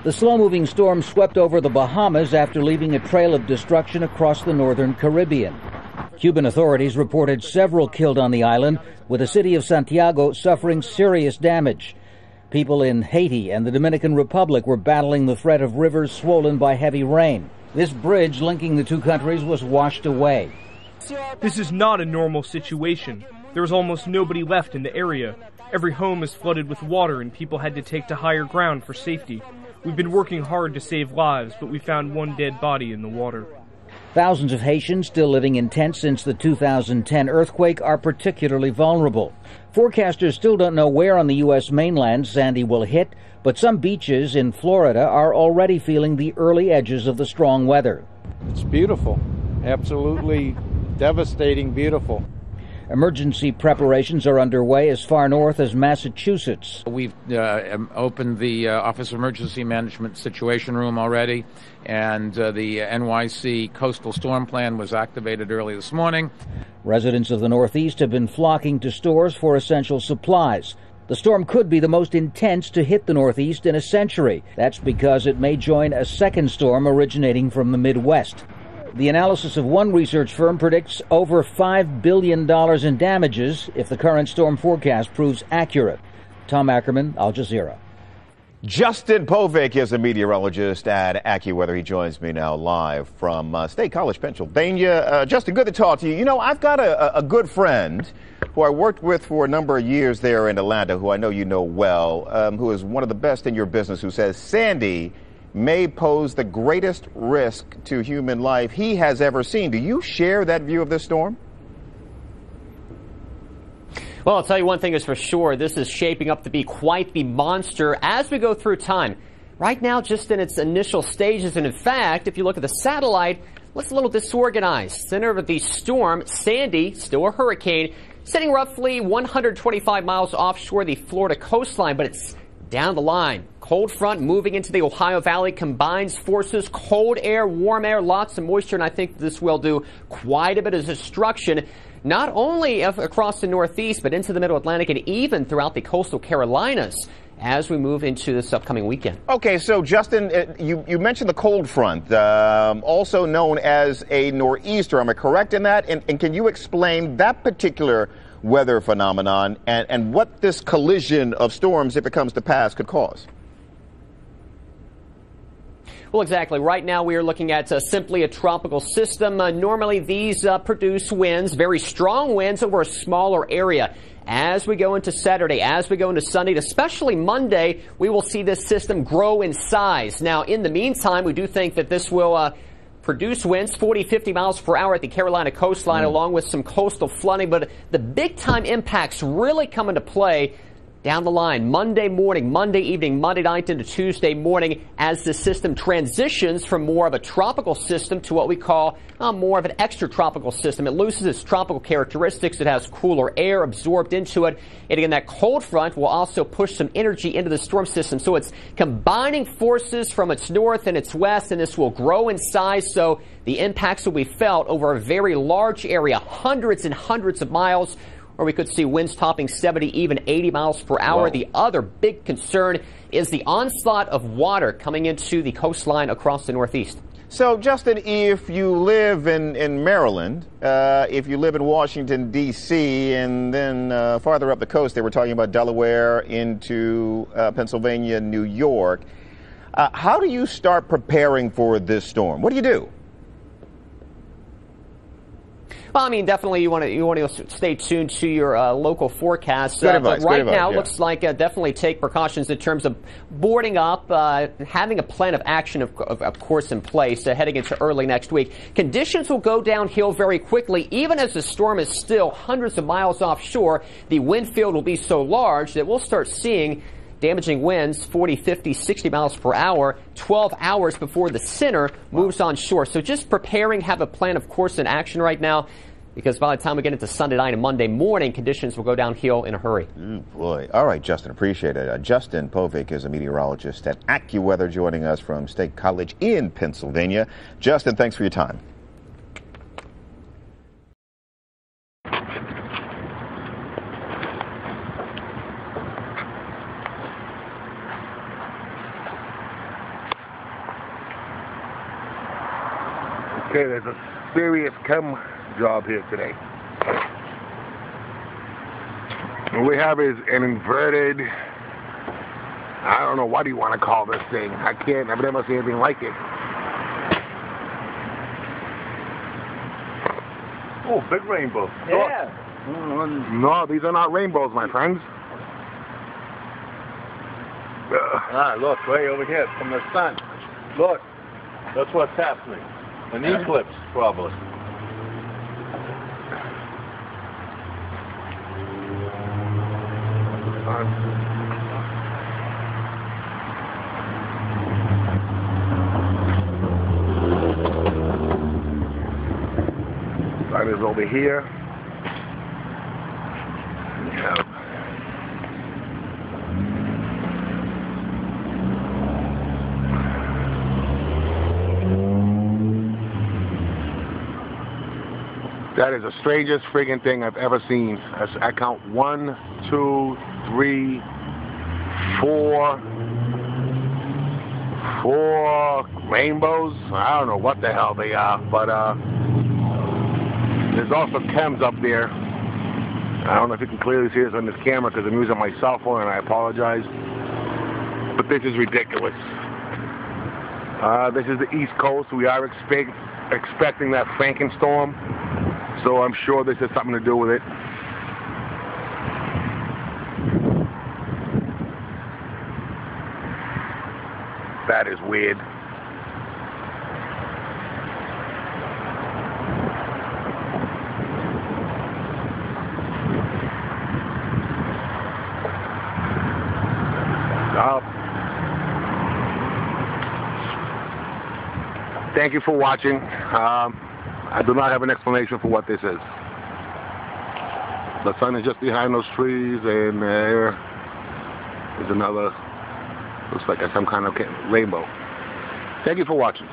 The slow-moving storm swept over the Bahamas after leaving a trail of destruction across the northern Caribbean. Cuban authorities reported several killed on the island, with the city of Santiago suffering serious damage. People in Haiti and the Dominican Republic were battling the threat of rivers swollen by heavy rain. This bridge linking the two countries was washed away. This is not a normal situation. There is almost nobody left in the area. Every home is flooded with water and people had to take to higher ground for safety. We've been working hard to save lives, but we found one dead body in the water. Thousands of Haitians still living in tents since the 2010 earthquake are particularly vulnerable. Forecasters still don't know where on the U.S. mainland Sandy will hit, but some beaches in Florida are already feeling the early edges of the strong weather. It's beautiful. Absolutely devastating beautiful. Emergency preparations are underway as far north as Massachusetts. We've opened the Office of Emergency Management Situation Room already, and the NYC Coastal Storm Plan was activated early this morning. Residents of the Northeast have been flocking to stores for essential supplies. The storm could be the most intense to hit the Northeast in a century. That's because it may join a second storm originating from the Midwest. The analysis of one research firm predicts over $5 billion in damages if the current storm forecast proves accurate. Tom Ackerman, Al Jazeera. Justin Povich is a meteorologist at AccuWeather. He joins me now live from State College, Pennsylvania. Justin, good to talk to you. You know, I've got a good friend who I worked with for a number of years there in Atlanta, who I know you know well, who is one of the best in your business, who says Sandy may pose the greatest risk to human life he has ever seen. Do you share that view of this storm? Well, I'll tell you one thing is for sure. This is shaping up to be quite the monster as we go through time. Right now, just in its initial stages, and in fact, if you look at the satellite, looks a little disorganized. Center of the storm, Sandy, still a hurricane, sitting roughly 125 miles offshore the Florida coastline, but it's down the line. Cold front moving into the Ohio Valley combines forces, cold air, warm air, lots of moisture, and I think this will do quite a bit of destruction, not only across the Northeast, but into the Middle Atlantic and even throughout the coastal Carolinas as we move into this upcoming weekend. Okay, so Justin, you mentioned the cold front, also known as a nor'easter. Am I correct in that? And can you explain that particular weather phenomenon and what this collision of storms, if it comes to pass, could cause? Well, exactly. Right now we are looking at simply a tropical system. Normally these produce winds, very strong winds over a smaller area. As we go into Saturday, as we go into Sunday, especially Monday, we will see this system grow in size. Now, in the meantime, we do think that this will produce winds 40, 50 miles per hour at the Carolina coastline, along with some coastal flooding. But the big-time impacts really come into play down the line, Monday morning, Monday evening, Monday night into Tuesday morning, as the system transitions from more of a tropical system to what we call more of an extratropical system. It loses its tropical characteristics. It has cooler air absorbed into it. And again, that cold front will also push some energy into the storm system. So it's combining forces from its north and its west, and this will grow in size. So the impacts will be felt over a very large area, hundreds and hundreds of miles, or we could see winds topping 70, even 80 miles per hour. Whoa. The other big concern is the onslaught of water coming into the coastline across the Northeast. So, Justin, if you live in Maryland, if you live in Washington, D.C., and then farther up the coast, they were talking about Delaware into Pennsylvania, New York, how do you start preparing for this storm? What do you do? Well, I mean, definitely you want to stay tuned to your local forecast. Good advice, but right good advice, now, yeah. looks like definitely take precautions in terms of boarding up, having a plan of action, of course, in place heading into early next week. Conditions will go downhill very quickly, even as the storm is still hundreds of miles offshore. The wind field will be so large that we'll start seeing damaging winds 40, 50, 60 miles per hour 12 hours before the center moves on shore. So just preparing, have a plan, of course, in action right now, because by the time we get into Sunday night and Monday morning, conditions will go downhill in a hurry. Ooh, boy. All right, Justin, appreciate it. Justin Povich is a meteorologist at AccuWeather, joining us from State College in Pennsylvania. Justin, thanks for your time. Okay, there's a serious chem job here today. What we have is an inverted, I don't know what do you want to call this thing. I've never seen anything like it. Oh, big rainbow. Yeah. No, these are not rainbows, my friends. Look, way over here from the sun. Look, that's what's happening. An eclipse, probably. Sun is over here. Yeah. That is the strangest friggin' thing I've ever seen. I count 1, 2, 3, 4 rainbows. I don't know what the hell they are, but there's also chems up there. I don't know if you can clearly see this on this camera because I'm using my cell phone and I apologize. But this is ridiculous. This is the East Coast. We are expecting that Frankenstorm. So I'm sure this has something to do with it. That is weird. Thank you for watching. I do not have an explanation for what this is. The sun is just behind those trees, and there is another, looks like some kind of rainbow. Thank you for watching.